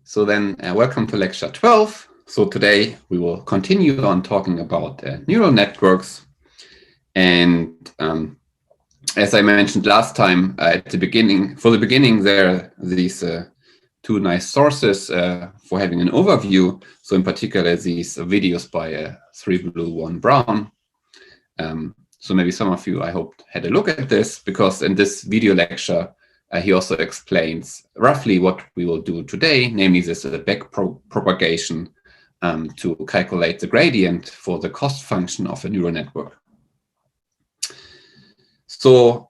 So then welcome to lecture 12. So today we will continue on talking about neural networks. And as I mentioned last time at the beginning, there are these two nice sources for having an overview. So in particular, these videos by 3 Blue 1 Brown. So maybe some of you, I hope, had a look at this, because in this video lecture, he also explains roughly what we will do today, namely this back propagation to calculate the gradient for the cost function of a neural network. So,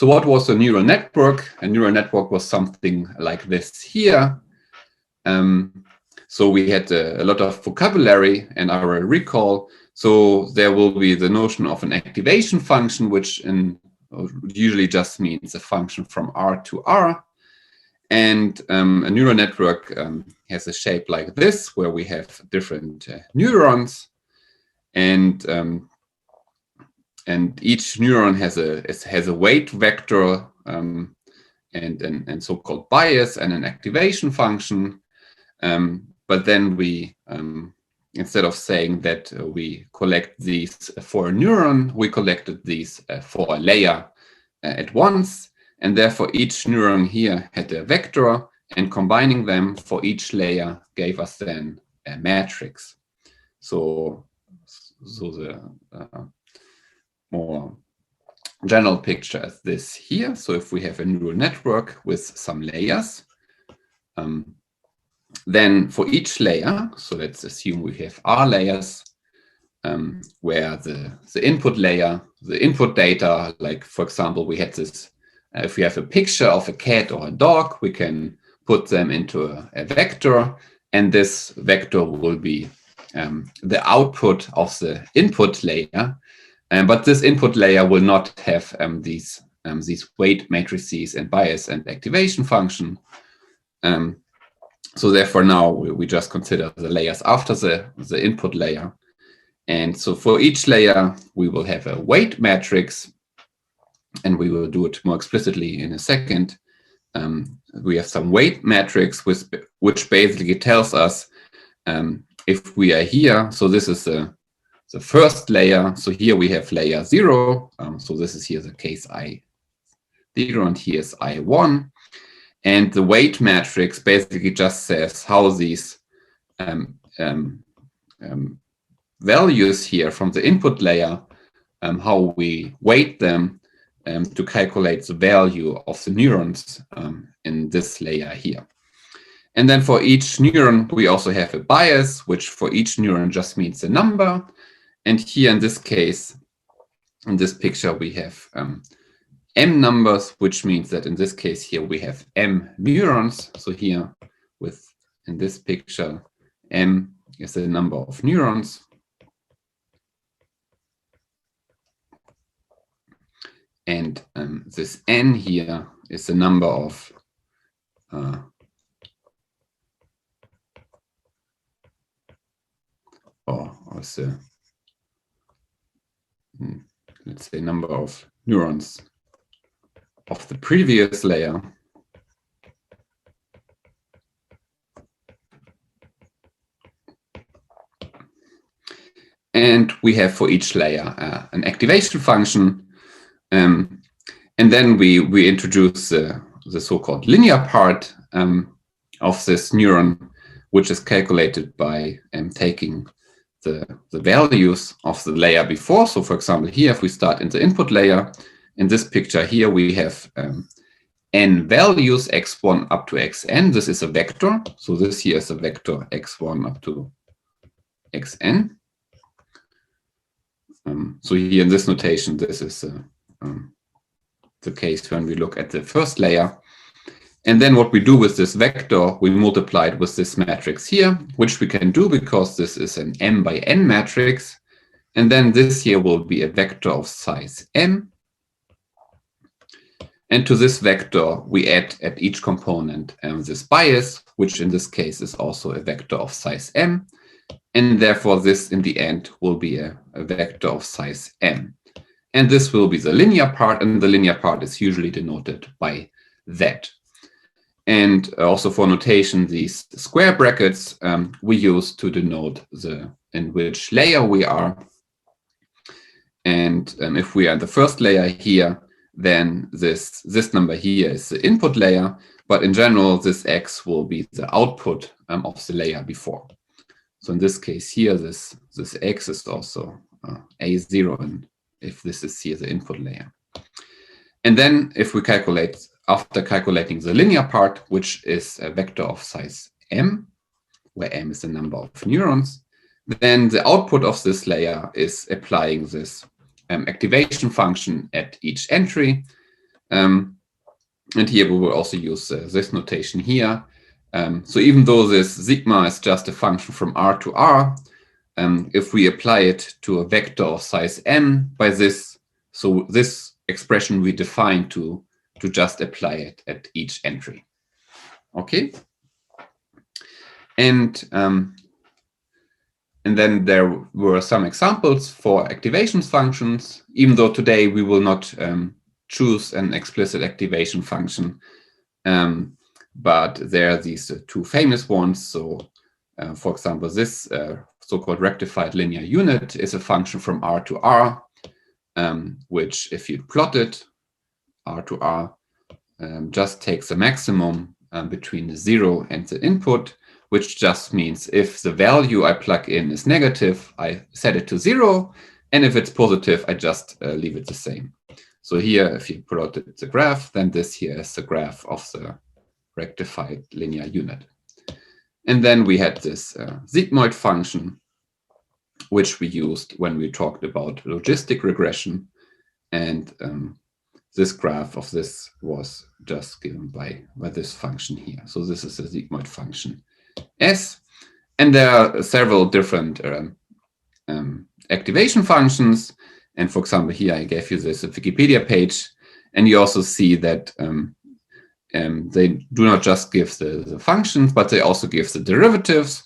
what was a neural network? A neural network was something like this here. So we had a lot of vocabulary, and I will recall. So there will be the notion of an activation function, which usually just means a function from R to R. And a neural network has a shape like this, where we have different neurons, and each neuron has a weight vector and so-called bias and an activation function. But then we, instead of saying that we collect these for a neuron, we collected these for a layer at once. And therefore, each neuron here had a vector, and combining them for each layer gave us then a matrix. So the more general picture is this here. So if we have a neural network with some layers, then for each layer, so let's assume we have R layers, where the input layer, the input data, like for example, we had this, if we have a picture of a cat or a dog, we can put them into a vector, and this vector will be the output of the input layer. But this input layer will not have these weight matrices and bias and activation function. So therefore now we just consider the layers after the input layer. And so for each layer, we will have a weight matrix, and we will do it more explicitly in a second. We have some weight matrix which basically tells us if we are here. So this is the first layer. So here we have layer 0. So this is here the case I0, and here's I1. And the weight matrix basically just says how these values here from the input layer, how we weight them to calculate the value of the neurons in this layer here. And then for each neuron, we also have a bias, which for each neuron just means a number. And here in this case, in this picture, we have M numbers, which means that in this case here we have M neurons. So here in this picture, M is the number of neurons. And this N here is the number of let's say number of neurons of the previous layer. And we have for each layer an activation function. And then we introduce the so-called linear part of this neuron, which is calculated by taking the values of the layer before. So for example, here, if we start in the input layer, in this picture here, we have n values, x1 up to xn. This is a vector. So this here is a vector x1 up to xn. So here in this notation, this is the case when we look at the first layer. And then what we do with this vector, we multiply it with this matrix here, which we can do because this is an m by n matrix. And then this here will be a vector of size m. And to this vector, we add at each component this bias, which in this case is also a vector of size m. And therefore, this in the end will be a vector of size m. And this will be the linear part, and the linear part is usually denoted by z. And also for notation, these square brackets we use to denote in which layer we are. And if we are in the first layer here, then this number here is the input layer. But in general, this X will be the output of the layer before. So in this case here, this X is also A0, and if this is here the input layer. And then if we calculate, after calculating the linear part, which is a vector of size m, where m is the number of neurons, then the output of this layer is applying this activation function at each entry. And here we will also use this notation here. So even though this sigma is just a function from R to R, if we apply it to a vector of size n by this, so this expression we define to just apply it at each entry. Okay. And then there were some examples for activation functions, even though today we will not choose an explicit activation function. But there are these two famous ones. So for example, this so-called rectified linear unit is a function from R to R, which if you plot it, R to R, just takes the maximum between the 0 and the input, which just means if the value I plug in is negative, I set it to 0. And if it's positive, I just leave it the same. So here, if you plotted the graph, then this here is the graph of the rectified linear unit. And then we had this sigmoid function, which we used when we talked about logistic regression. And this graph of this was just given by this function here. So this is a sigmoid function S. And there are several different activation functions. And for example, here I gave you this Wikipedia page. And you also see that they do not just give the functions, but they also give the derivatives.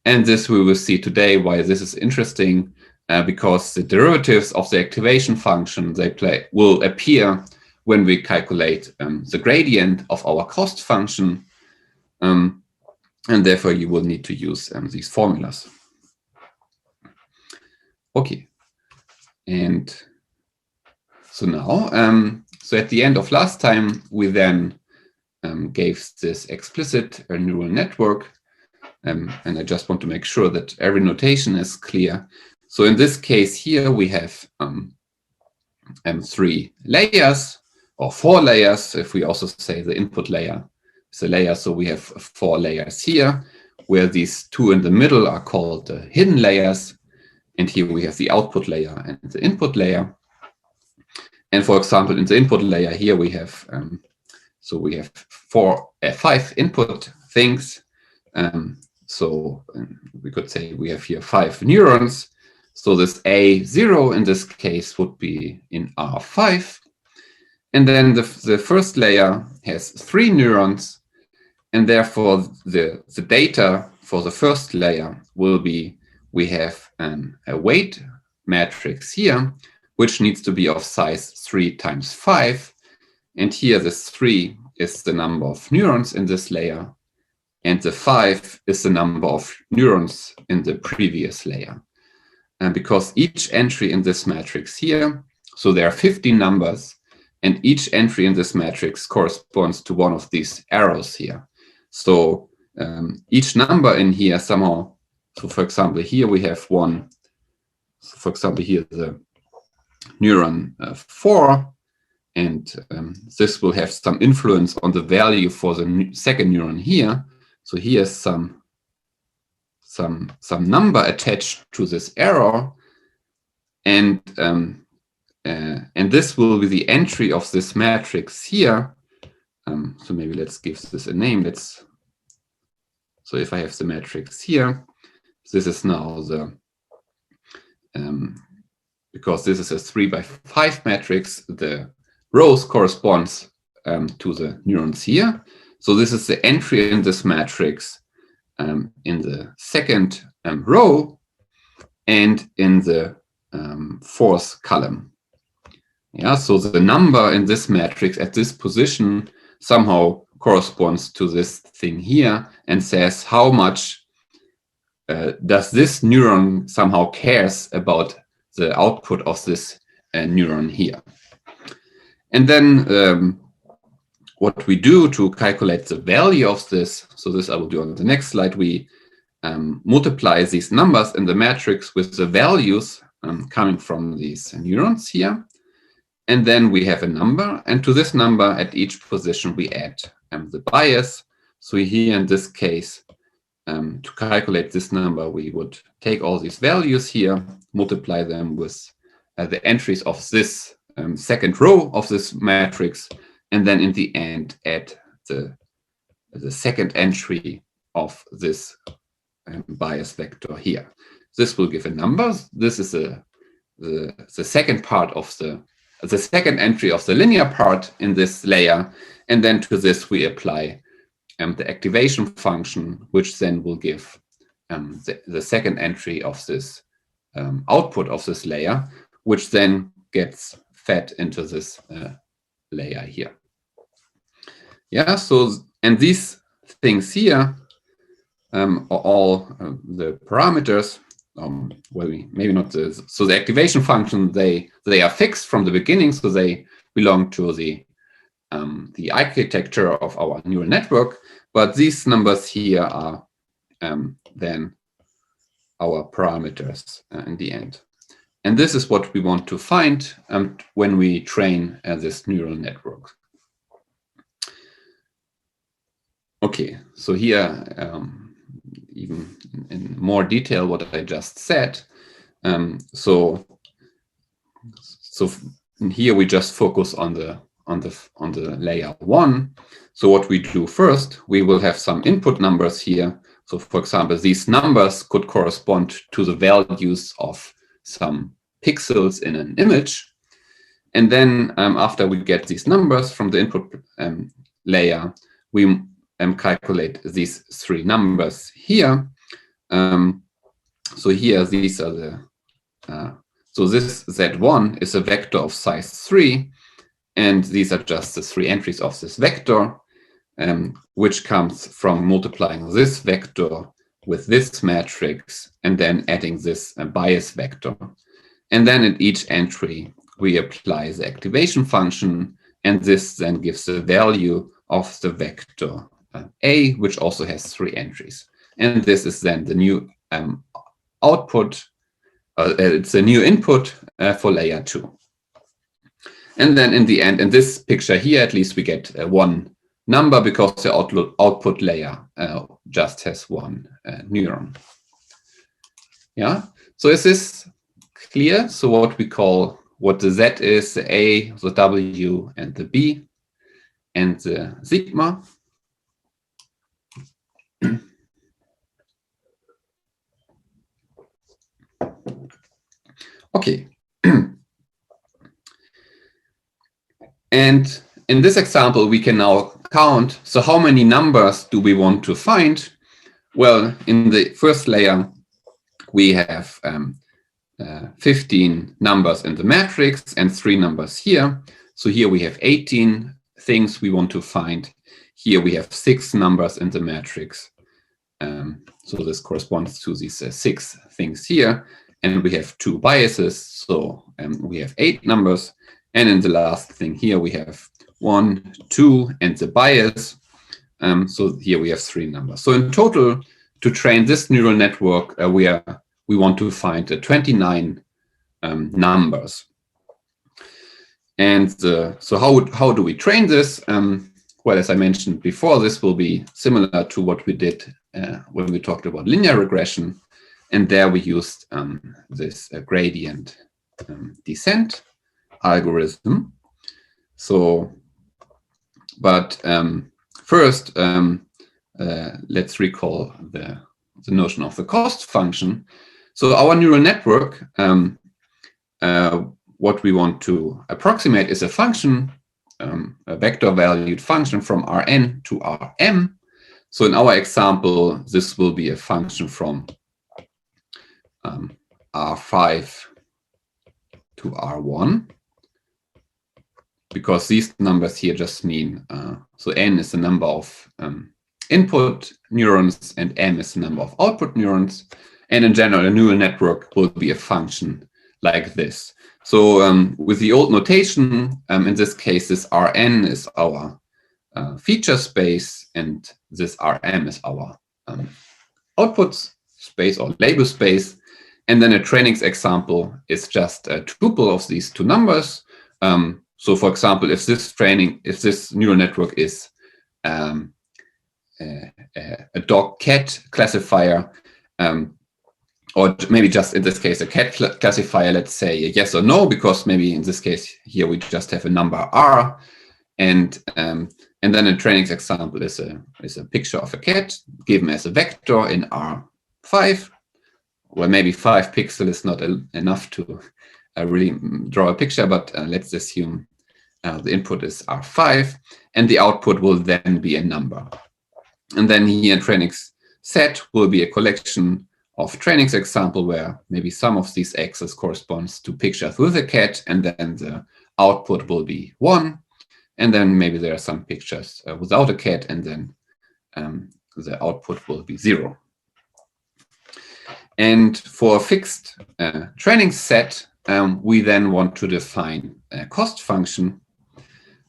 And this we will see today why this is interesting, because the derivatives of the activation function will appear when we calculate the gradient of our cost function. And therefore you will need to use these formulas. Okay. And so now, so at the end of last time, we then gave this explicit neural network. And I just want to make sure that every notation is clear. So in this case here, we have 3 layers, or 4 layers, if we also say the input layer is a layer. So we have 4 layers here, where these 2 in the middle are called the hidden layers. And here we have the output layer and the input layer. And for example, in the input layer here, we have, so we have 5 input things. So we could say we have here 5 neurons. So this A0 in this case would be in R5. And then the first layer has 3 neurons. And therefore the data for the first layer will be, we have a weight matrix here, which needs to be of size 3 times 5. And here this 3 is the number of neurons in this layer. And the 5 is the number of neurons in the previous layer. And because each entry in this matrix here, so there are 15 numbers, and each entry in this matrix corresponds to one of these arrows here. So each number in here somehow, so for example, here we have one, so for example, here the neuron 4, and this will have some influence on the value for the second neuron here. So here's some number attached to this arrow, and this will be the entry of this matrix here. So maybe let's give this a name. So if I have the matrix here, this is now the because this is a 3 by 5 matrix, the rows corresponds to the neurons here. So this is the entry in this matrix in the second row and in the fourth column. Yeah, so the number in this matrix at this position somehow corresponds to this thing here and says how much does this neuron somehow cares about the output of this neuron here. And then what we do to calculate the value of this, so this I will do on the next slide, we multiply these numbers in the matrix with the values coming from these neurons here. And then we have a number, and to this number at each position we add the bias. So here in this case, to calculate this number, we would take all these values here, multiply them with the entries of this second row of this matrix, and then in the end add the second entry of this bias vector here. This will give a number. This is the second part of the second entry of the linear part in this layer, and then to this we apply the activation function, which then will give the second entry of this output of this layer, which then gets fed into this layer here. Yeah, so, and these things here are all the parameters. Well, maybe not the, so the activation function, they are fixed from the beginning, so they belong to the architecture of our neural network, but these numbers here are then our parameters in the end. And this is what we want to find when we train this neural network. Okay, so here, even in more detail what I just said. So here we just focus on the layer 1. So what we do first, we will have some input numbers here. So for example, these numbers could correspond to the values of some pixels in an image. And then after we get these numbers from the input layer, we calculate these three numbers here. So here, these are the, so this Z1 is a vector of size 3, and these are just the three entries of this vector, which comes from multiplying this vector with this matrix and then adding this bias vector. And then at each entry, we apply the activation function, and this then gives the value of the vector A, which also has three entries. And this is then the new output, it's a new input for layer 2. And then in the end, in this picture here, at least we get one number because the output layer just has one neuron. Yeah, so is this clear? So what we call, what the Z is, the A, the W, and the B, and the sigma. Okay. And in this example, we can now count. So how many numbers do we want to find? Well, in the first layer, we have 15 numbers in the matrix and 3 numbers here. So here we have 18 things we want to find. Here we have 6 numbers in the matrix. So this corresponds to these 6 things here. And we have 2 biases. So we have 8 numbers. And in the last thing here, we have 1, 2, and the bias. So here we have 3 numbers. So in total, to train this neural network, we want to find 29 numbers. And so how do we train this? Well, as I mentioned before, this will be similar to what we did when we talked about linear regression. And there we used this gradient descent algorithm. So, but first, let's recall the notion of the cost function. So our neural network, what we want to approximate is a function, a vector valued function from Rn to Rm. So in our example, this will be a function from R5 to R1. because these numbers here just mean, so n is the number of input neurons and m is the number of output neurons. And in general, a neural network will be a function like this. So with the old notation, in this case, this Rn is our feature space, and this Rm is our output space or label space. And then a training example is just a tuple of these two numbers. So for example, if this neural network is a dog-cat classifier, or maybe just in this case a cat classifier, let's say a yes or no, because maybe in this case here we just have a number R, and then a training example is a picture of a cat given as a vector in R5. Well, maybe 5 pixels is not enough to really draw a picture, but let's assume the input is R5, and the output will then be a number. And then here a training set will be a collection of training example where maybe some of these x's corresponds to pictures with a cat, and then the output will be 1. And then maybe there are some pictures without a cat, and then the output will be 0. And for a fixed training set, we then want to define a cost function.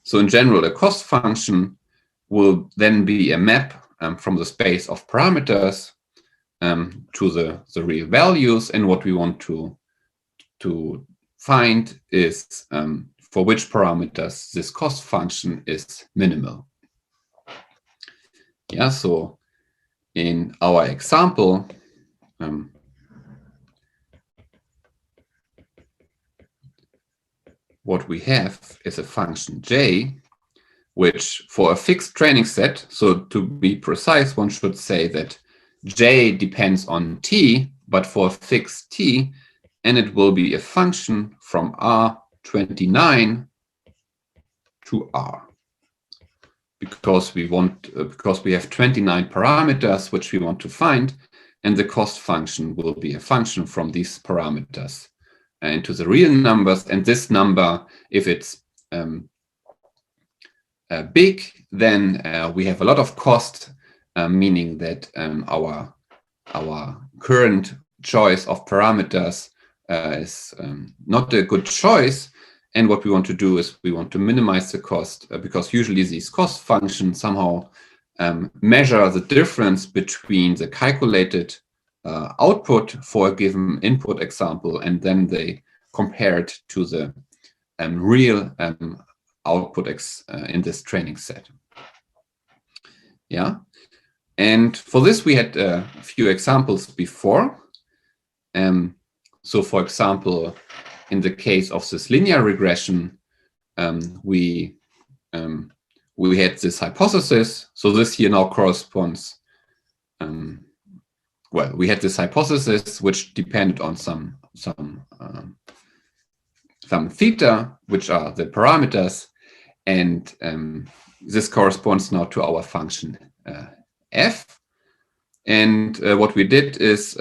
So in general, a cost function will then be a map from the space of parameters to the real values. And what we want to find is for which parameters this cost function is minimal. Yeah, so in our example, what we have is a function j, which for a fixed training set, so to be precise, one should say that j depends on t, but for a fixed t, and it will be a function from R29 to R, because we have 29 parameters which we want to find, and the cost function will be a function from these parameters into the real numbers. And this number, if it's big, then we have a lot of cost, meaning that our current choice of parameters is not a good choice. And what we want to do is we want to minimize the cost, because usually these cost functions somehow measure the difference between the calculated output for a given input example, and then they compare it to the real output in this training set. Yeah, and for this we had a few examples before. So for example, in the case of this linear regression, we had this hypothesis. So this here now corresponds, well, we had this hypothesis which depended on some theta, which are the parameters, and this corresponds now to our function f. And what we did is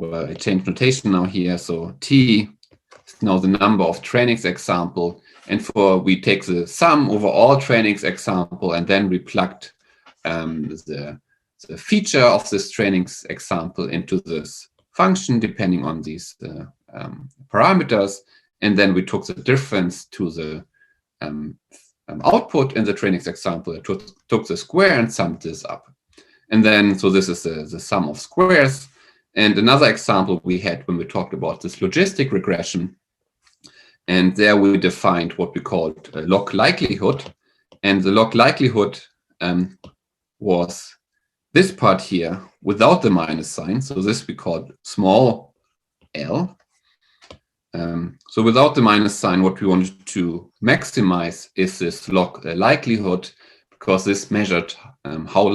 I changed notation now here. So t is now the number of trainings example, and we take the sum over all trainings example, and then we plugged the feature of this trainings example into this function depending on these parameters, and then we took the difference to the output in the trainings example. It took the square and summed this up, and then so this is the sum of squares. And another example we had when we talked about this logistic regression, and there we defined what we called log likelihood, and the log likelihood was this part here without the minus sign. So this we called small l. So without the minus sign, what we wanted to maximize is this log likelihood, because this measured how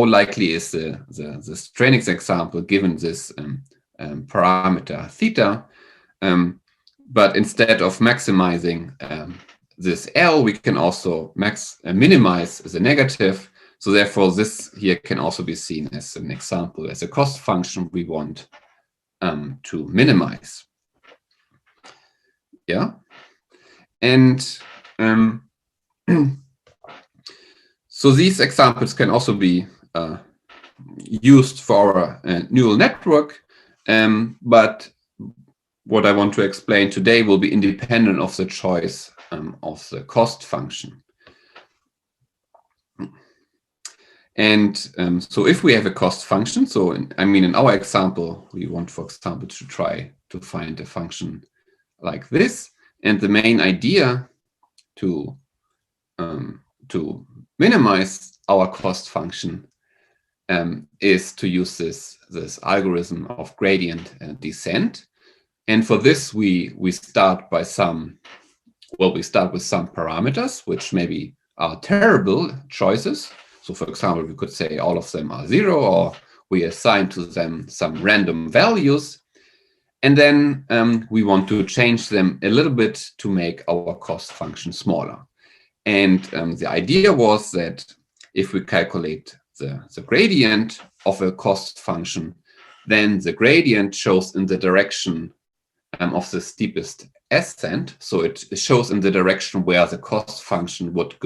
likely is this training example given this parameter theta. But instead of maximizing this L, we can also minimize the negative. So therefore, this here can also be seen as an example, as a cost function we want to minimize. Yeah. And so these examples can also be used for our neural network, but what I want to explain today will be independent of the choice of the cost function. And so if we have a cost function, so in our example, we want, for example, to try to find a function like this. And the main idea to minimize our cost function is to use this algorithm of gradient descent. And for this, we start by we start with some parameters, which maybe are terrible choices. So for example, we could say all of them are 0, or we assign to them some random values. And then we want to change them a little bit to make our cost function smaller. And the idea was that if we calculate the gradient of a cost function, then the gradient shows in the direction of the steepest ascent. So it shows in the direction where the cost function would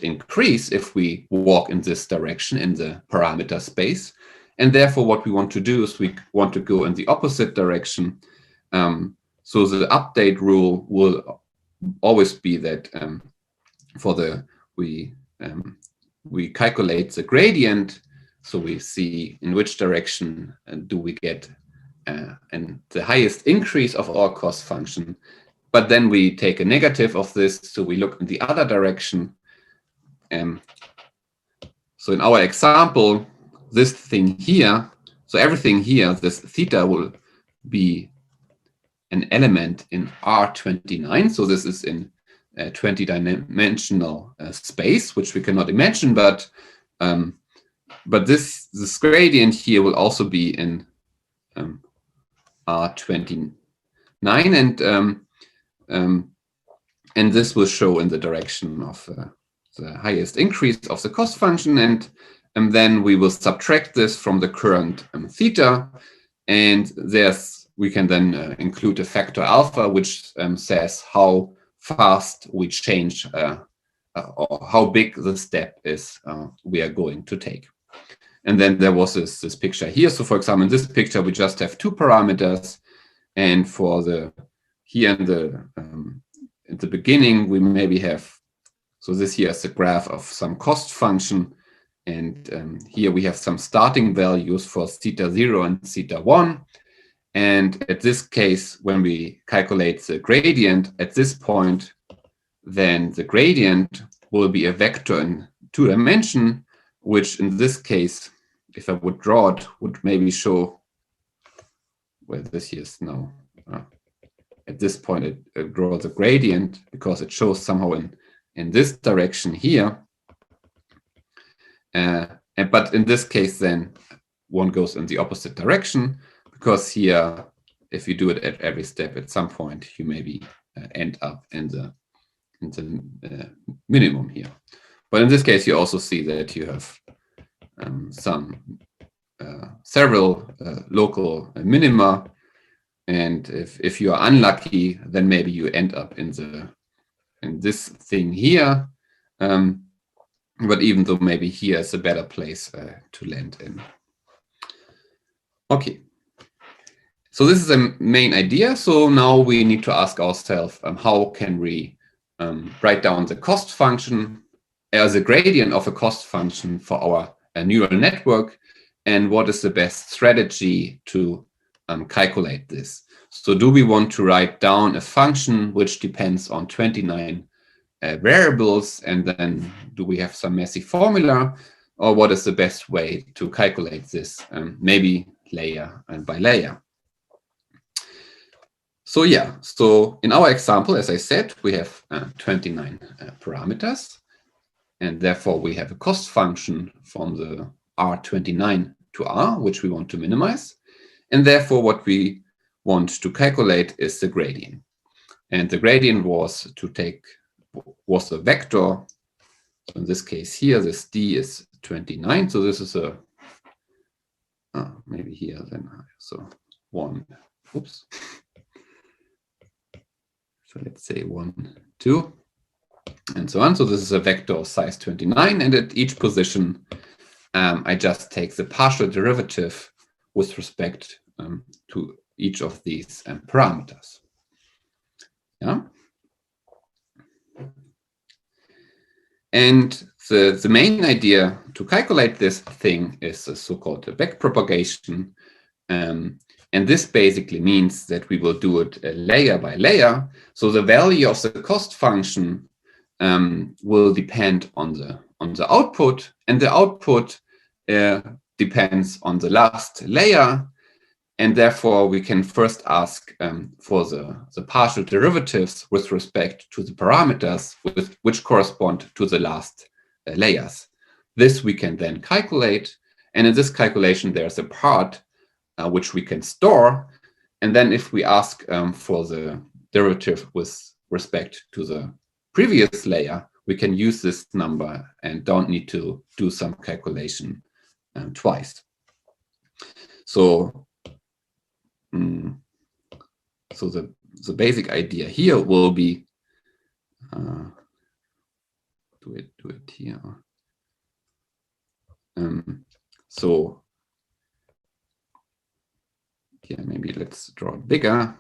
increase if we walk in this direction in the parameter space. And therefore, what we want to do is we want to go in the opposite direction. So the update rule will always be that we calculate the gradient, so we see in which direction do we get and the highest increase of our cost function. But then we take a negative of this, so we look in the other direction. So in our example, this thing here, so everything here, this theta will be an element in R29. So this is in a 20-dimensional space, which we cannot imagine, but this gradient here will also be in R29, and this will show in the direction of the highest increase of the cost function, and then we will subtract this from the current theta, and we can then include a factor alpha, which says how fast we change or how big the step is we are going to take. And then there was this picture here. So for example, in this picture, we just have 2 parameters. And for here in the beginning, we maybe have, so this here is a graph of some cost function. And here we have some starting values for theta 0 and theta 1. And at this case, when we calculate the gradient at this point, then the gradient will be a vector in 2 dimensions, which in this case, if I would draw it, would maybe show where this here is now. At this point, it draws a gradient because it shows somehow in this direction here. But in this case, then one goes in the opposite direction, because here, if you do it at every step, at some point, you maybe end up in the minimum here. But in this case, you also see that you have several local minima, and if you are unlucky, then maybe you end up in this thing here. But even though maybe here is a better place to land in. Okay. So this is the main idea. So now we need to ask ourselves, how can we write down the cost function as a gradient of a cost function for our neural network, and what is the best strategy to calculate this? So do we want to write down a function which depends on 29 variables, and then do we have some messy formula, or what is the best way to calculate this, maybe layer by layer? So yeah, so in our example, as I said, we have 29 parameters, and therefore we have a cost function from the R29 to R, which we want to minimize. And therefore what we want to calculate is the gradient. And the gradient was a vector. So in this case here, this D is 29. So this is maybe here then, so 1, oops. So let's say 1, 2, and so on. So this is a vector of size 29, and at each position, I just take the partial derivative with respect to each of these parameters. Yeah. And the main idea to calculate this thing is the so-called backpropagation. And this basically means that we will do it layer by layer. So the value of the cost function will depend on the output, and the output depends on the last layer. And therefore, we can first ask for the partial derivatives with respect to the parameters which correspond to the last layers. This we can then calculate. And in this calculation, there's a part which we can store. And then if we ask for the derivative with respect to the previous layer, we can use this number and don't need to do some calculation twice. So the basic idea here will be do it here. So yeah, maybe let's draw it bigger,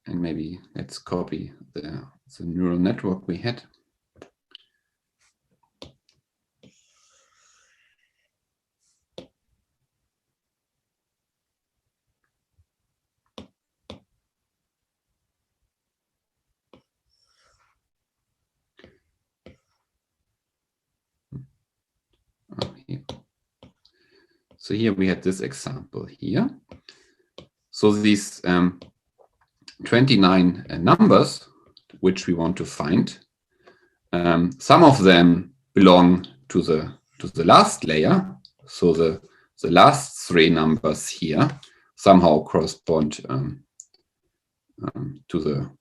and maybe let's copy the neural network we had. Here. So here we had this example here. So these 29 numbers which we want to find, some of them belong to the last layer. So the last 3 numbers here somehow correspond to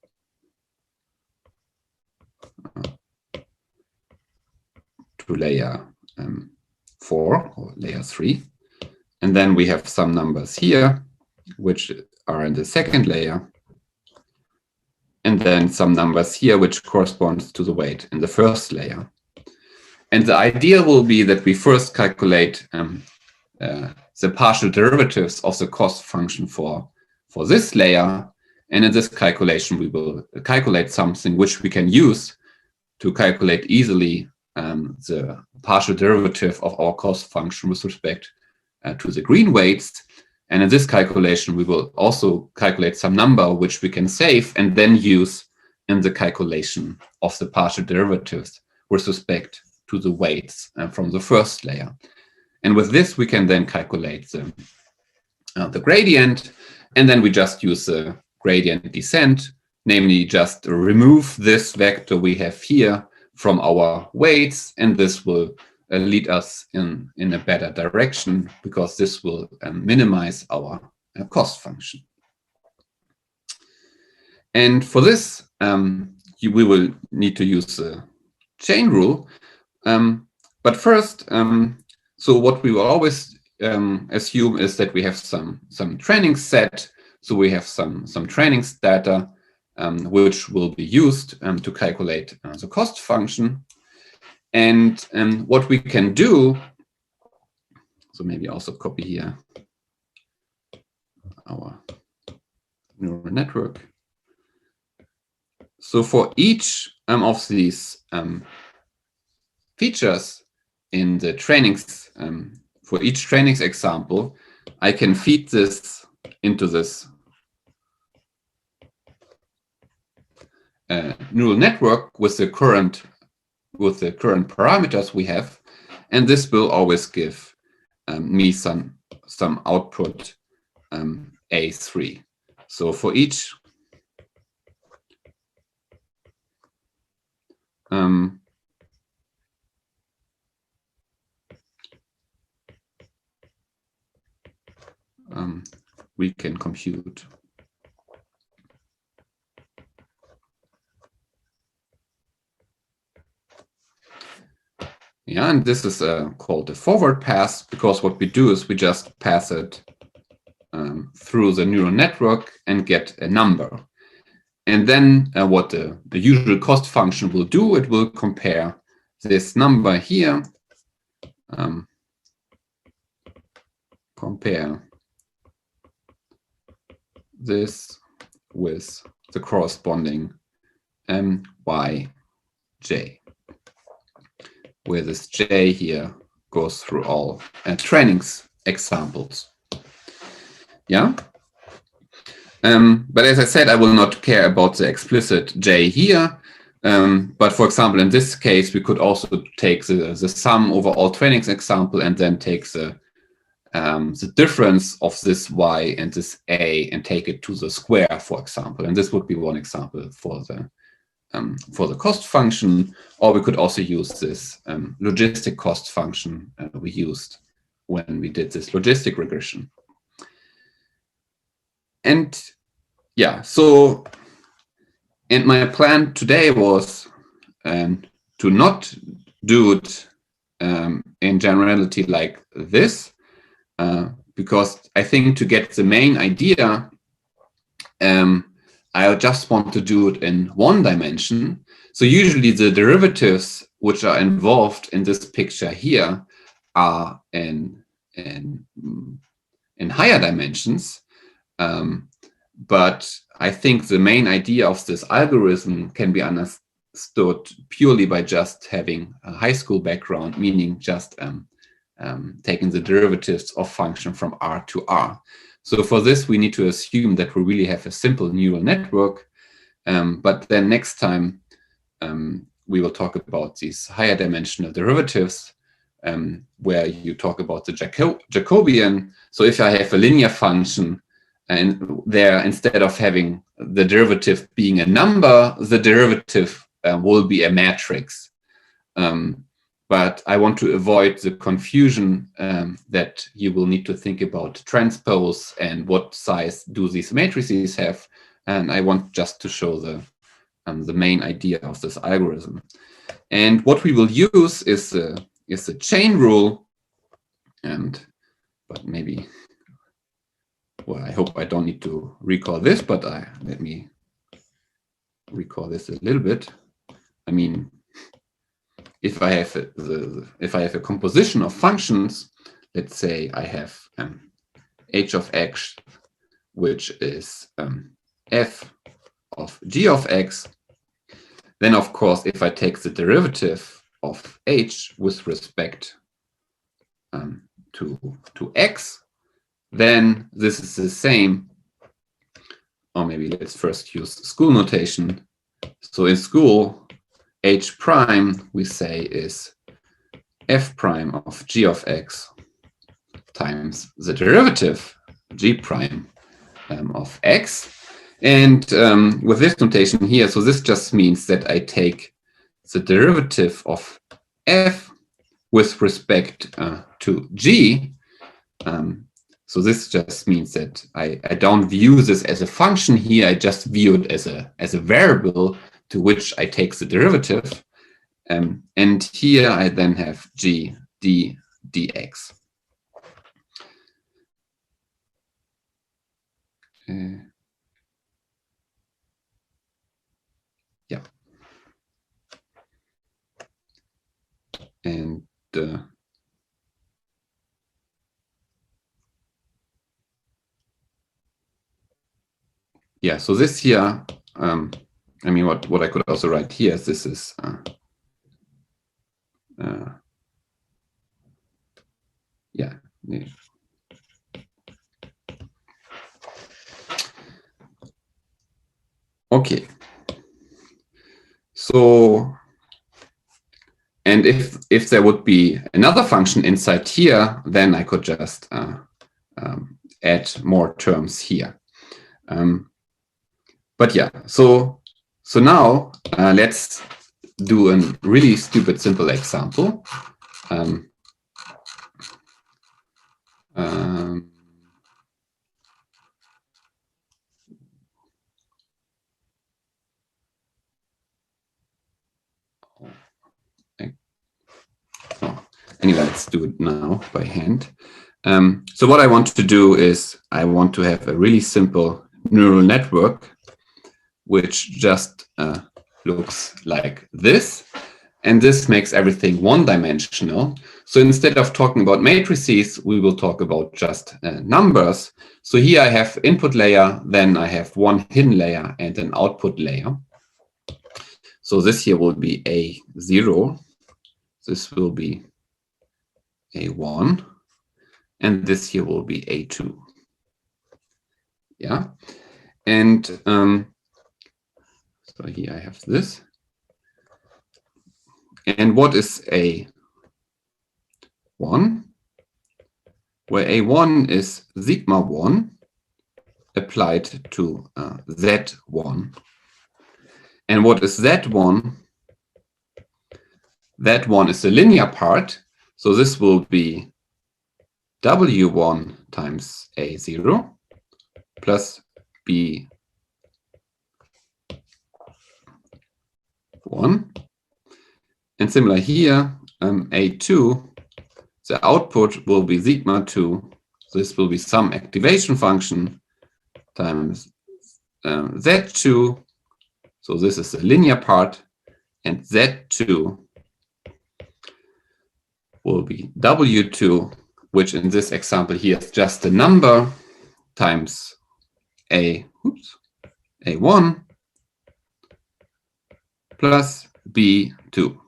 layer 4 or layer 3. And then we have some numbers here, which are in the second layer. And then some numbers here, which corresponds to the weight in the first layer. And the idea will be that we first calculate the partial derivatives of the cost function for this layer. And in this calculation, we will calculate something which we can use to calculate easily the partial derivative of our cost function with respect to the green weights. And in this calculation, we will also calculate some number which we can save and then use in the calculation of the partial derivatives with respect to the weights from the first layer. And with this, we can then calculate the gradient, and then we just use the gradient descent, namely just remove this vector we have here from our weights, and this will lead us in a better direction, because this will minimize our cost function. And for this, we will need to use the chain rule. But first, so what we will always assume is that we have some training set. So we have some training data which will be used to calculate the cost function. And what we can do, so maybe also copy here our neural network. So for each of these features in the trainings, for each trainings example, I can feed this into this neural network with the current parameters we have, and this will always give me some output A3. So for each we can compute and this is called a forward pass, because what we do is we just pass it through the neural network and get a number. And then what the usual cost function will do, it will compare this number here, compare this with the corresponding yj, where this j here goes through all trainings examples. Yeah. But as I said, I will not care about the explicit j here. But for example, in this case, we could also take the sum over all trainings example and then take the difference of this y and this a and take it to the square, for example. And this would be one example for the cost function. Or we could also use this logistic cost function we used when we did this logistic regression. And yeah, so, and my plan today was to not do it in generality like this, because I think to get the main idea, I just want to do it in one dimension. So usually the derivatives which are involved in this picture here are in higher dimensions. But I think the main idea of this algorithm can be understood purely by just having a high school background, meaning just taking the derivatives of function from R to R. So for this, we need to assume that we really have a simple neural network. But then next time, we will talk about these higher dimensional derivatives, where you talk about the Jacobian. So if I have a linear function, and there, instead of having the derivative being a number, the derivative will be a matrix. But I want to avoid the confusion that you will need to think about transpose and what size do these matrices have. And I want just to show the main idea of this algorithm. And what we will use is the chain rule. But maybe, well, I hope I don't need to recall this, but let me recall this a little bit. I mean, if I have a composition of functions, let's say I have h of x, which is f of g of x, then of course, if I take the derivative of h with respect to x, then this is the same. Or maybe let's first use school notation. So in school, h prime, we say, is f prime of g of x times the derivative g prime of x. And with this notation here, so this just means that I take the derivative of f with respect to g. So this just means that I don't view this as a function here. I just view it as a variable to which I take the derivative. And here I then have g d dx. Yeah. And yeah, so this here, I mean, what I could also write here is this is yeah. Okay. So, and if there would be another function inside here, then I could just add more terms here. But yeah, so now let's do a really stupid simple example. Anyway, let's do it now by hand. So what I want to do is I want to have a really simple neural network which just looks like this. And this makes everything one-dimensional. So instead of talking about matrices, we will talk about just numbers. So here I have input layer, then I have one hidden layer and an output layer. So this here will be A0. This will be A1. And this here will be A2. Yeah. And so here I have this. And what is A1? Where A1 is sigma 1 applied to Z1. And what is Z1? Z1 is the linear part. So this will be W1 times A0 plus B1. And similar here, A2, the output will be sigma 2. So this will be some activation function times Z2. So this is the linear part. And Z2 will be W2, which in this example here is just the number times A1 plus B2.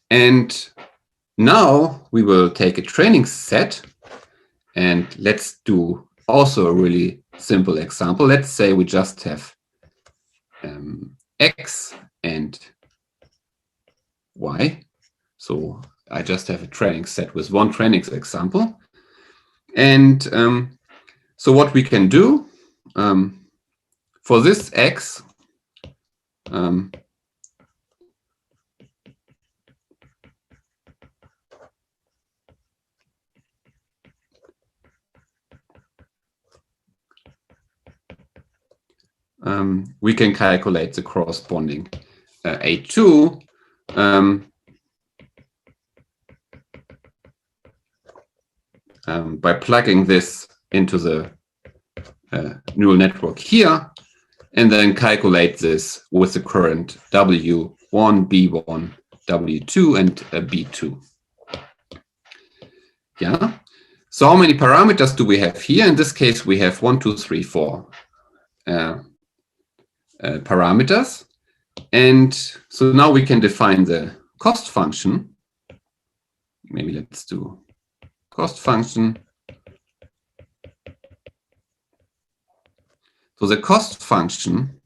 And now we will take a training set, and let's do also a really simple example. Let's say we just have X and Y. So I just have a training set with one training example. And so what we can do for this X, we can calculate the corresponding A2 by plugging this into the neural network here, and then calculate this with the current W1, B1, W2, and B2. Yeah. So how many parameters do we have here? In this case, we have 1, 2, 3, 4 parameters. And so now we can define the cost function. Maybe let's do cost function. So the cost function,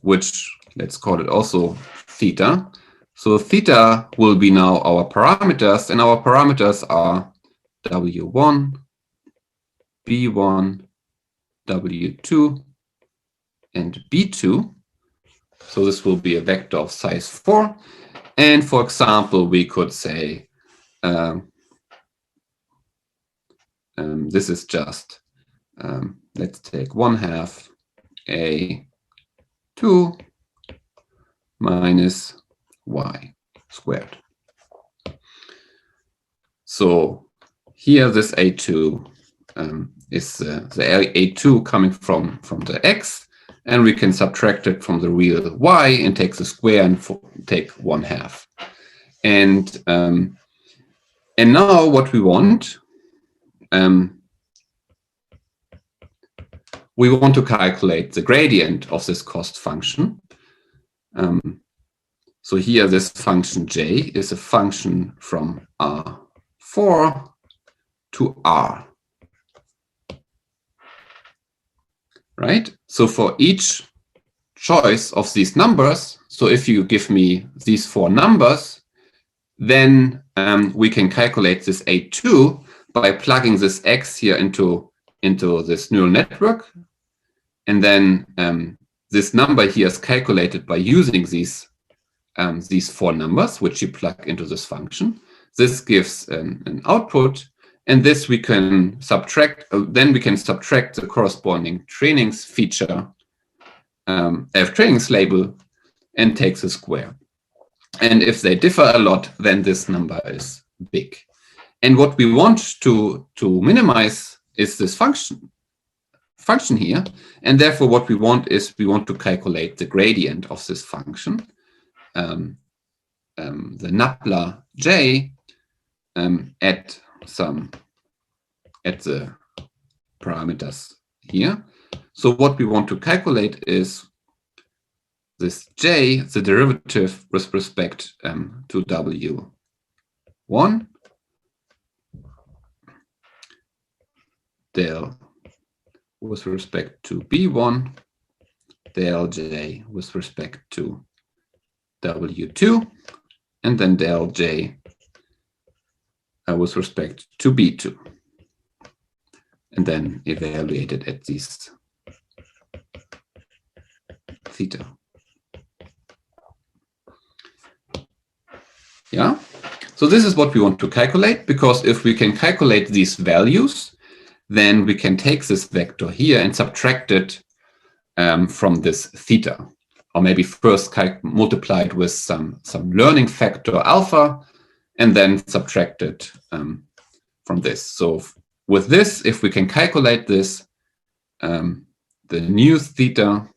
which let's call it also theta. So theta will be now our parameters, and our parameters are W1, B1, W2, and B2. So this will be a vector of size 4. And for example, we could say this is just, let's take 1/2 A2 minus Y squared. So here this A2 is the A2 coming from the X, and we can subtract it from the real Y and take the square and take 1/2. And now what we want, we want to calculate the gradient of this cost function. So here this function J is a function from R4 to R. Right? So for each choice of these numbers, so if you give me these 4 numbers, then we can calculate this A2 by plugging this X here into this neural network. And then this number here is calculated by using these 4 numbers, which you plug into this function. This gives an output, and this we can subtract. Then we can subtract the corresponding trainings feature, trainings label, and take the square. And if they differ a lot, then this number is big. And what we want to minimize is this function. function here. And therefore, what we want is we want to calculate the gradient of this function, the nabla j at the parameters here. So what we want to calculate is this j, the derivative with respect to w1, del with respect to b1, del j with respect to w2, and then del j with respect to b2, and then evaluated at these theta. Yeah, so this is what we want to calculate, because if we can calculate these values, then we can take this vector here and subtract it from this theta, or maybe first multiply it with some learning factor alpha, and then subtract it from this. So with this, if we can calculate this, the new theta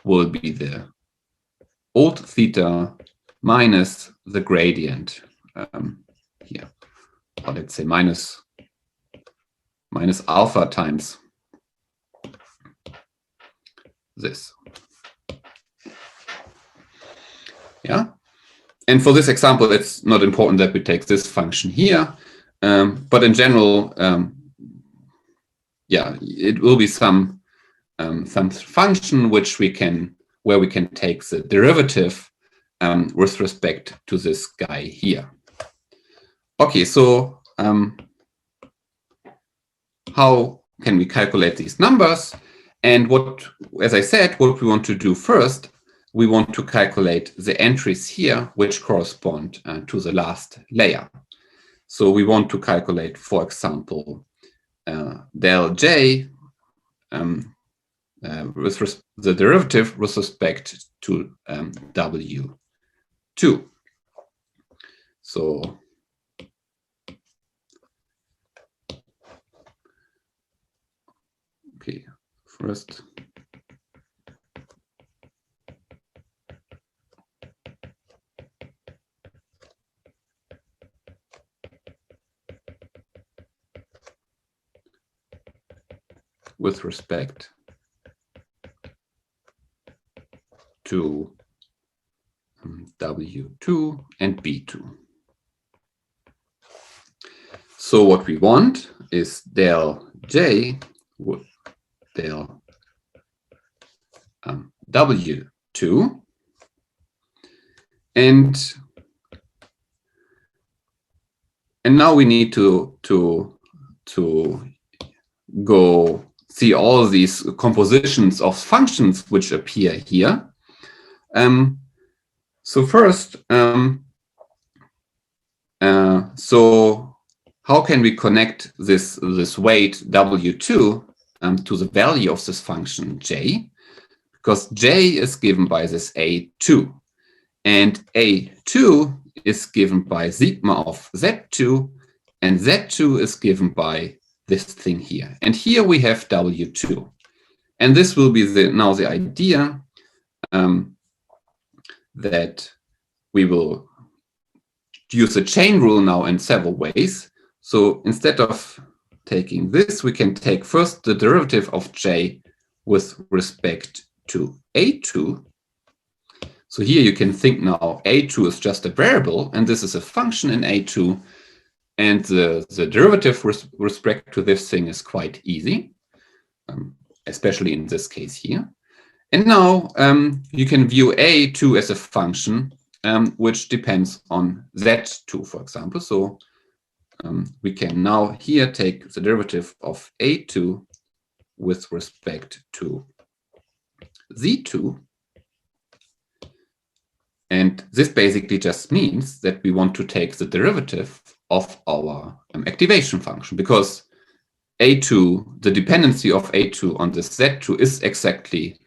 will be the old theta minus the gradient here, or let's say minus alpha times this. Yeah, and for this example, it's not important that we take this function here, but in general, yeah, it will be some function where we can take the derivative with respect to this guy here. Okay, so how can we calculate these numbers? And as I said, what we want to do first, we want to calculate the entries here, which correspond to the last layer. So we want to calculate, for example, del j with the derivative with respect to w2. So okay, first with respect to w2 and b2. So what we want is del j with del w2, and now we need to go see all these compositions of functions which appear here. So first, so how can we connect this weight w2 to the value of this function j? Because j is given by this a2, and a2 is given by sigma of z2, and z2 is given by this thing here. And here we have w2. And this will be now the idea that we will use the chain rule now in several ways. So instead of taking this, we can take first the derivative of j with respect to a2. So here you can think now a2 is just a variable, and this is a function in a2. And the derivative with respect to this thing is quite easy, especially in this case here. And now you can view a2 as a function which depends on z2, for example. So we can now here take the derivative of a2 with respect to z2. And this basically just means that we want to take the derivative of our activation function, because a2, the dependency of a2 on this z2 is exactly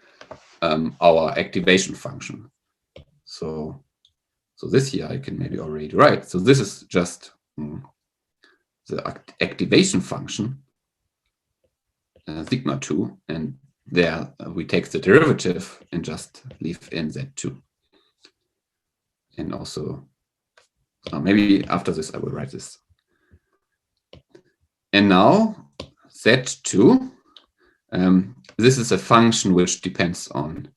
our activation function. So this here I can maybe already write. So this is just the activation function sigma 2, and there we take the derivative and just leave in Z2. And also, maybe after this I will write this. And now Z2, this is a function which depends on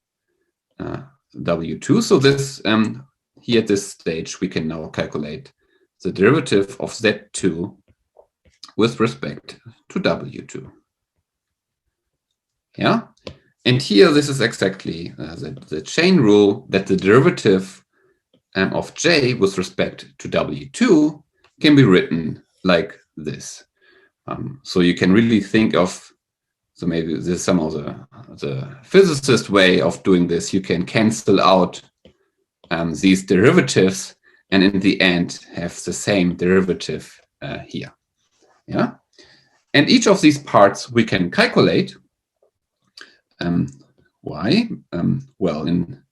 W2. So this here at this stage, we can now calculate the derivative of Z2 with respect to W2. Yeah, and here this is exactly the chain rule that the derivative of J with respect to W2 can be written like this. So you can really think of, so maybe this is some of the physicist way of doing this. You can cancel out these derivatives and in the end have the same derivative here. Yeah, and each of these parts we can calculate. Why? Well, in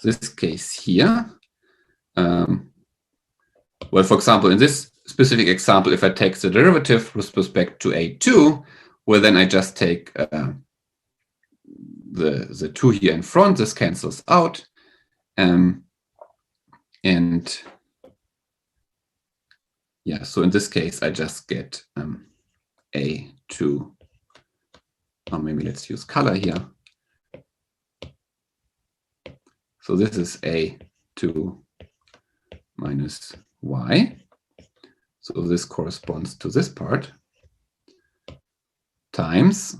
this case here, well, for example, in this specific example, if I take the derivative with respect to A2, well, then I just take the 2 here in front. This cancels out. And yeah, so in this case, I just get A2. Or maybe let's use color here. So this is A2 minus Y. So this corresponds to this part times.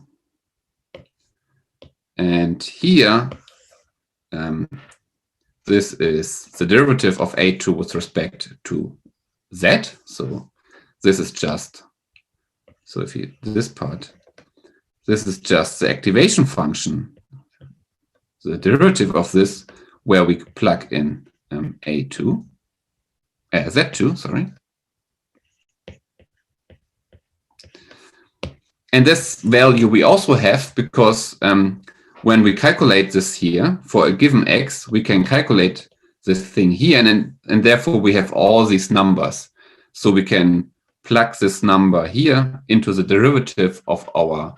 And here, this is the derivative of A2 with respect to Z. So this is just, so if you, this part, this is just the activation function, the derivative of this, where we plug in Z2, sorry. And this value we also have because when we calculate this here for a given x, we can calculate this thing here, and therefore we have all these numbers. So we can plug this number here into the derivative of our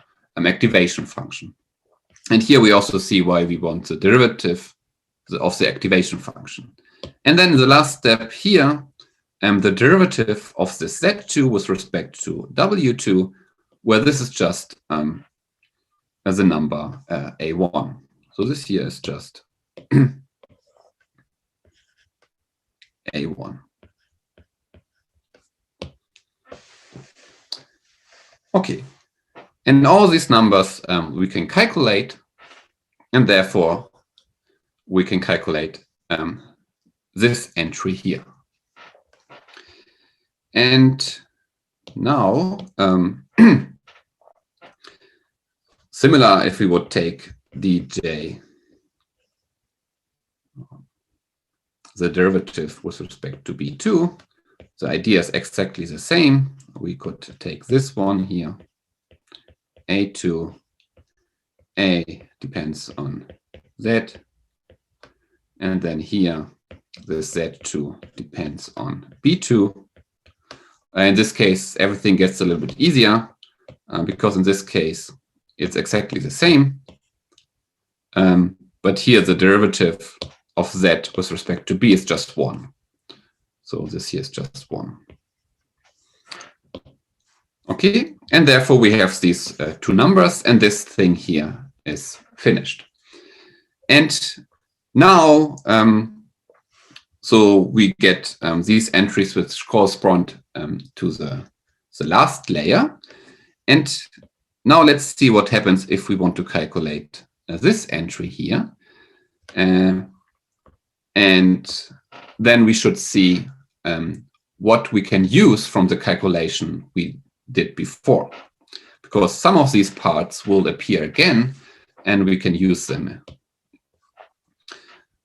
activation function. And here we also see why we want the derivative of the activation function. And then the last step here, the derivative of this Z2 with respect to W2, where this is just as a number A1. So this here is just A1. Okay, and all these numbers we can calculate, and therefore we can calculate this entry here. And now, similar if we would take dj, the derivative with respect to B2, the idea is exactly the same. We could take this one here, A2, A depends on Z, and then here, the Z2 depends on B2. In this case, everything gets a little bit easier because in this case, it's exactly the same. But here, the derivative of Z with respect to B is just 1. So this here is just 1. Okay, and therefore we have these two numbers, and this thing here is finished. And now, so we get these entries which correspond to the last layer. And now let's see what happens if we want to calculate this entry here. And then we should see what we can use from the calculation we did before, because some of these parts will appear again and we can use them.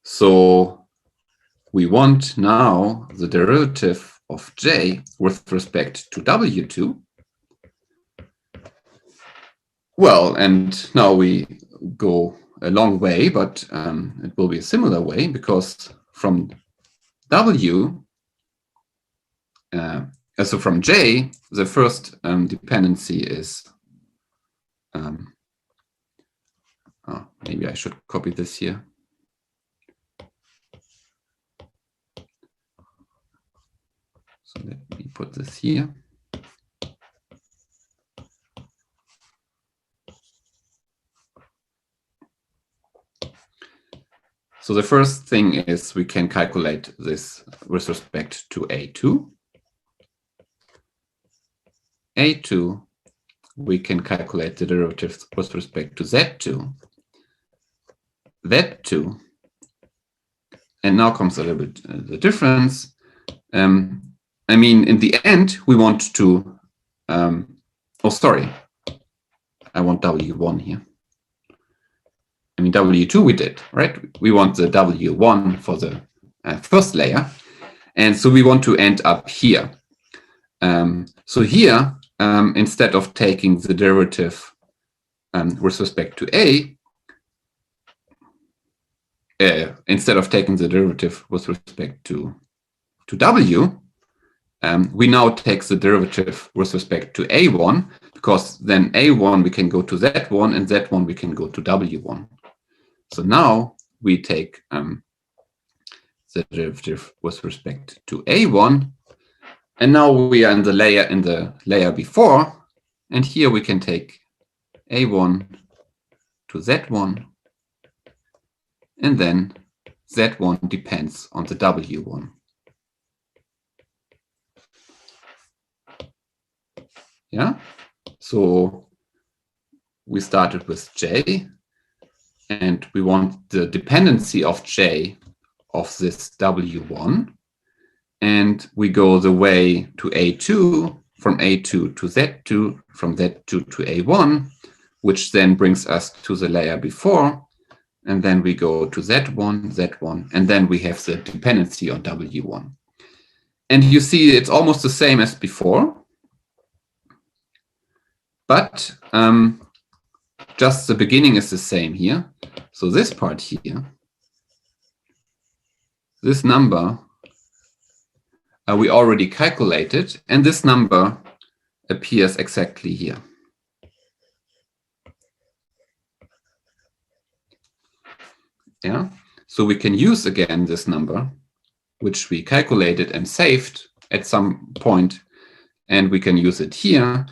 So we want now the derivative of J with respect to W2. Well, and now we go a long way, but it will be a similar way, because from W, so from J, the first dependency is maybe I should copy this here. So let me put this here. So the first thing is we can calculate this with respect to A2. A2, we can calculate the derivatives with respect to Z2. Z2, and now comes a little bit the difference. I mean, in the end, we want to, oh, sorry, I want W1 here. I mean, W2 we did, right? We want the W1 for the first layer. And so we want to end up here. So here, instead of taking the derivative with respect to A, instead of taking the derivative with respect to W, we now take the derivative with respect to A1, because then A1 we can go to Z1, and Z1 we can go to W1. So now we take the derivative with respect to A1, and now we are in the layer before, and here we can take A1 to Z1, and then Z1 depends on the W1. Yeah, so we started with J, and we want the dependency of J of this W1, and we go the way to A2, from A2 to Z2, from Z2 to A1, which then brings us to the layer before, and then we go to Z1, Z1, and then we have the dependency on W1. And you see it's almost the same as before, but just the beginning is the same here. So this part here, this number, we already calculated, and this number appears exactly here. Yeah, so we can use again this number, which we calculated and saved at some point, and we can use it here.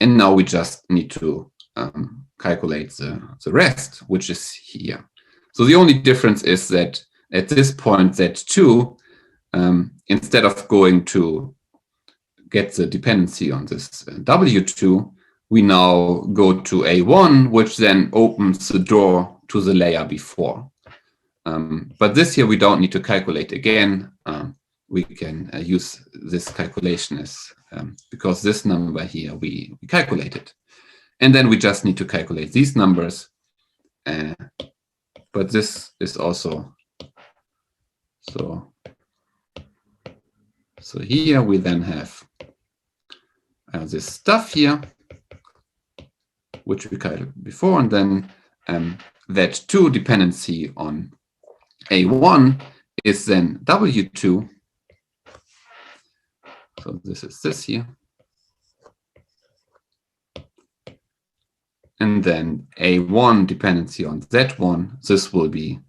And now we just need to calculate the rest, which is here. So the only difference is that at this point, Z2, instead of going to get the dependency on this W2, we now go to A1, which then opens the door to the layer before. But this here, we don't need to calculate again. We can use this calculation as, because this number here, we calculated. And then we just need to calculate these numbers. But this is also, so here we then have this stuff here, which we calculated before, and then that 2 dependency on A1 is then W2. So this is this here. And then A1 dependency on Z1, this will be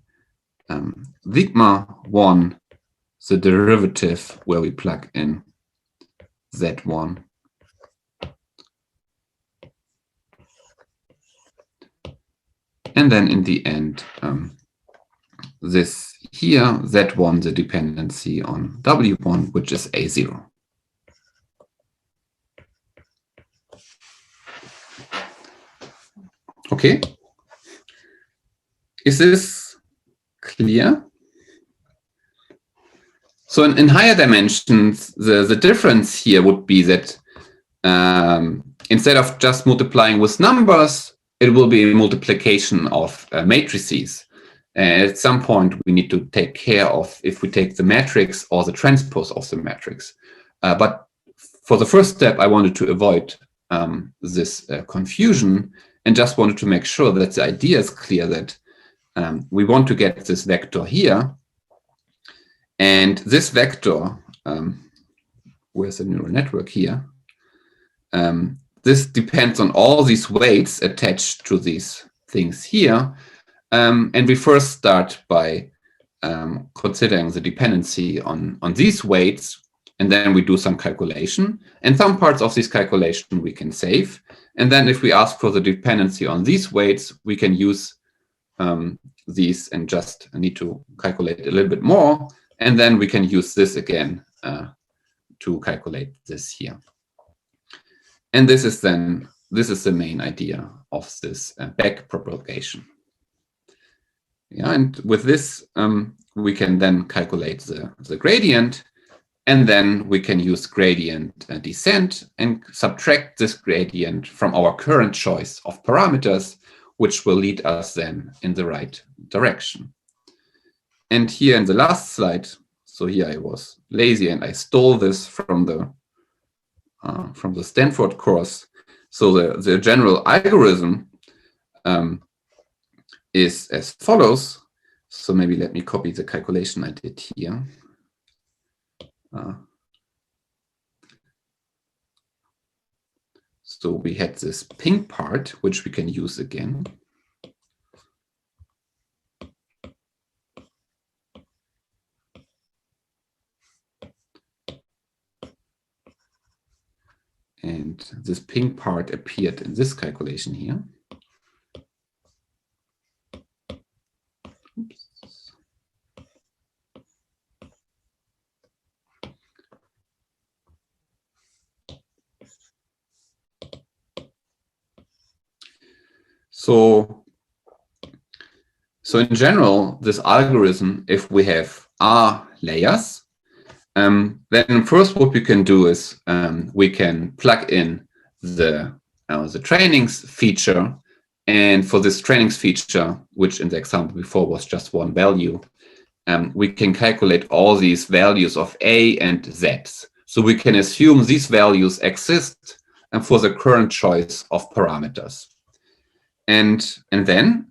sigma 1, the derivative where we plug in Z1. And then in the end, this here, Z1, the dependency on W1, which is A0. Okay, is this clear? So in higher dimensions, the difference here would be that instead of just multiplying with numbers, it will be a multiplication of matrices. At some point, we need to take care of if we take the matrix or the transpose of the matrix. But for the first step, I wanted to avoid this confusion, and just wanted to make sure that the idea is clear that we want to get this vector here. And this vector, where's the neural network here? this depends on all these weights attached to these things here. And we first start by considering the dependency on these weights, and then we do some calculation. And some parts of this calculation we can save. And then if we ask for the dependency on these weights, we can use these and just need to calculate a little bit more. And then we can use this again to calculate this here. And this is the main idea of this back propagation. Yeah, and with this, we can then calculate the gradient, and then we can use gradient descent and subtract this gradient from our current choice of parameters, which will lead us then in the right direction. And here in the last slide, so here I was lazy and I stole this from the Stanford course. So the general algorithm is as follows. So maybe let me copy the calculation I did here. So we had this pink part, which we can use again. And this pink part appeared in this calculation here. Oops. So in general, this algorithm, if we have R layers, then first what we can do is we can plug in the trainings feature. And for this trainings feature, which in the example before was just one value, we can calculate all these values of A and Z. So we can assume these values exist for the current choice of parameters. And then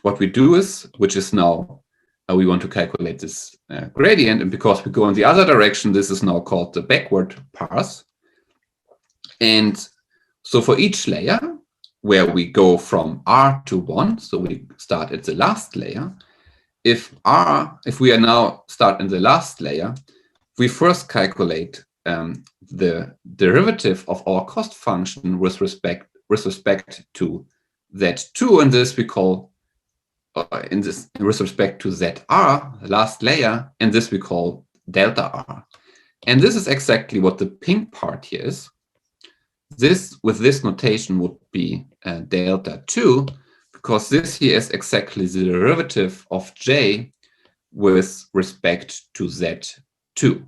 what we do is, which is now, we want to calculate this gradient. And because we go in the other direction, this is now called the backward path. And so for each layer, where we go from R to 1, so we start at the last layer, if we are now start in the last layer, we first calculate the derivative of our cost function with respect to Z2, and this we call with respect to ZR, the last layer, and this we call delta R. And this is exactly what the pink part here is. This, with this notation, would be delta 2, because this here is exactly the derivative of J with respect to Z2.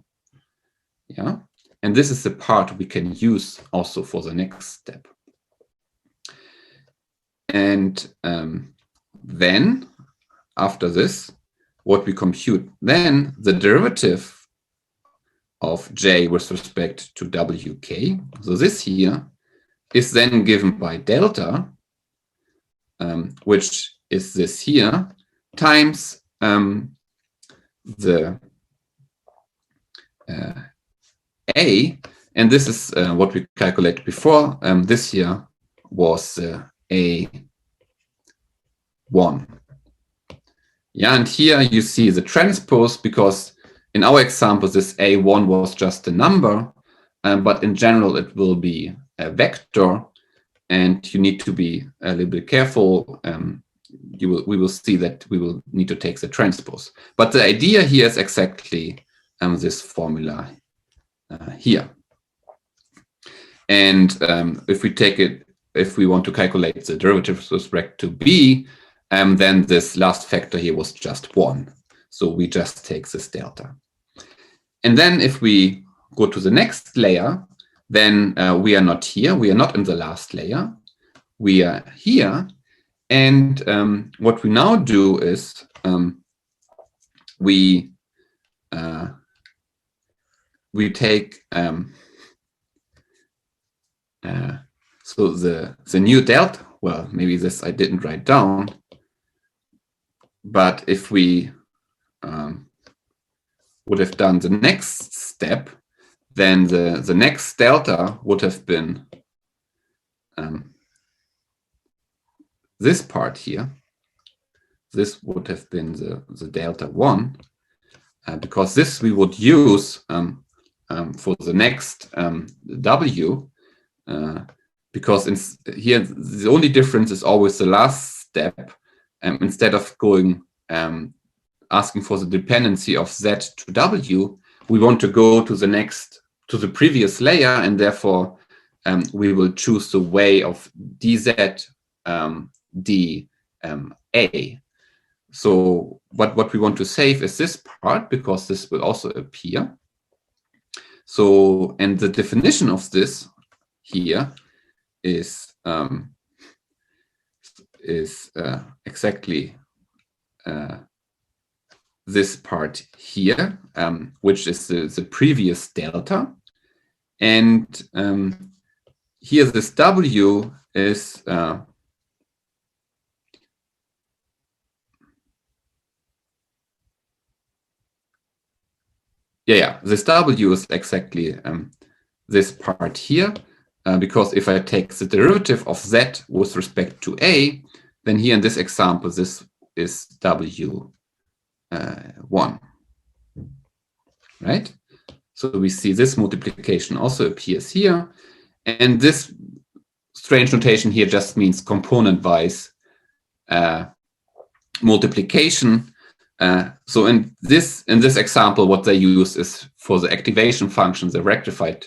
Yeah, and this is the part we can use also for the next step. And then, after this, what we compute then, the derivative of J with respect to WK. So this here is then given by delta, which is this here, times the A, and this is what we calculated before. This here was A1. Yeah, and here you see the transpose, because in our example, this A1 was just a number, but in general, it will be a vector, and you need to be a little bit careful. We will see that we will need to take the transpose. But the idea here is exactly this formula here. And if we take it, if we want to calculate the derivative with respect to B, then this last factor here was just 1. So we just take this delta. And then if we go to the next layer, then we are not here. We are not in the last layer. We are here. And what we now do is we take so the new delta. Well, maybe this I didn't write down. But if we would have done the next step, then the next delta would have been this part here, this would have been the delta 1, because this we would use for the next W, because here the only difference is always the last step. Instead of going asking for the dependency of Z to W, we want to go to the previous layer, and therefore we will choose the way of dz dA. So what we want to save is this part, because this will also appear. So, and the definition of this here is exactly this part here, which is the previous delta. And here this W is this W is exactly this part here, because if I take the derivative of Z with respect to A, then here in this example, this is W1, right? So we see this multiplication also appears here. And this strange notation here just means component-wise multiplication. So in this example, what they use is for the activation function, the rectified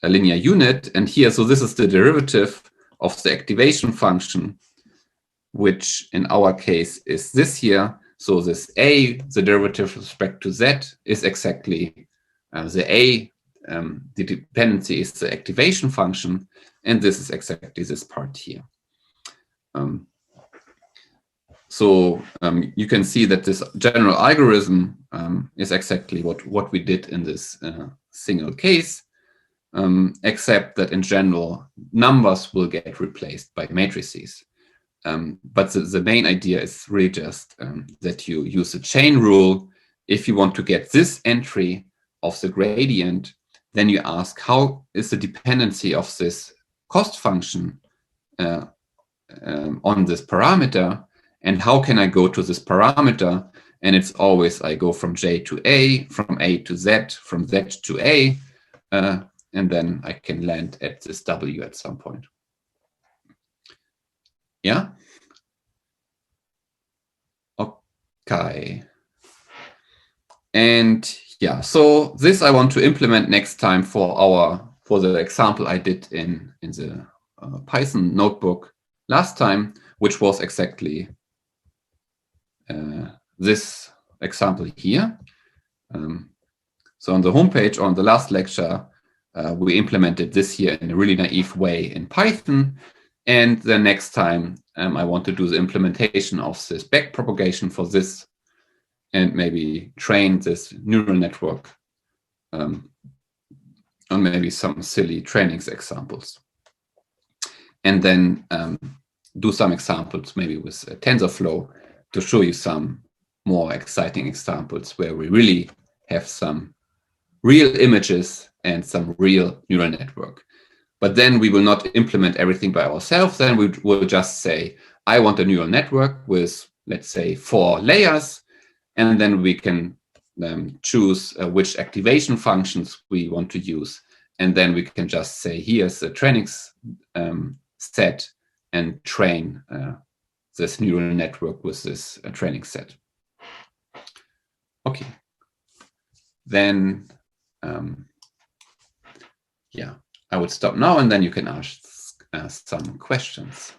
linear unit. And here, so this is the derivative of the activation function, which in our case is this here. So this A, the derivative with respect to Z, is exactly the A. The dependency is the activation function, and this is exactly this part here. So you can see that this general algorithm is exactly what we did in this single case, except that in general, numbers will get replaced by matrices. But the main idea is really just that you use the chain rule. If you want to get this entry of the gradient, then you ask, how is the dependency of this cost function on this parameter? And how can I go to this parameter? And it's always I go from J to A, from A to Z, from Z to A, and then I can land at this W at some point. Yeah? Okay. And yeah, so this I want to implement next time for the example I did in the Python notebook last time, which was exactly this example here. So on the homepage, on the last lecture, we implemented this here in a really naive way in Python. And the next time, I want to do the implementation of this backpropagation for this, and maybe train this neural network on maybe some silly trainings examples. And then do some examples, maybe with TensorFlow, to show you some more exciting examples where we really have some real images and some real neural network. But then we will not implement everything by ourselves. Then we will just say, I want a neural network with, let's say, 4 layers. And then we can choose which activation functions we want to use. And then we can just say, here's a training set, and train this neural network with this training set. Okay. Then, yeah, I would stop now, and then you can ask some questions.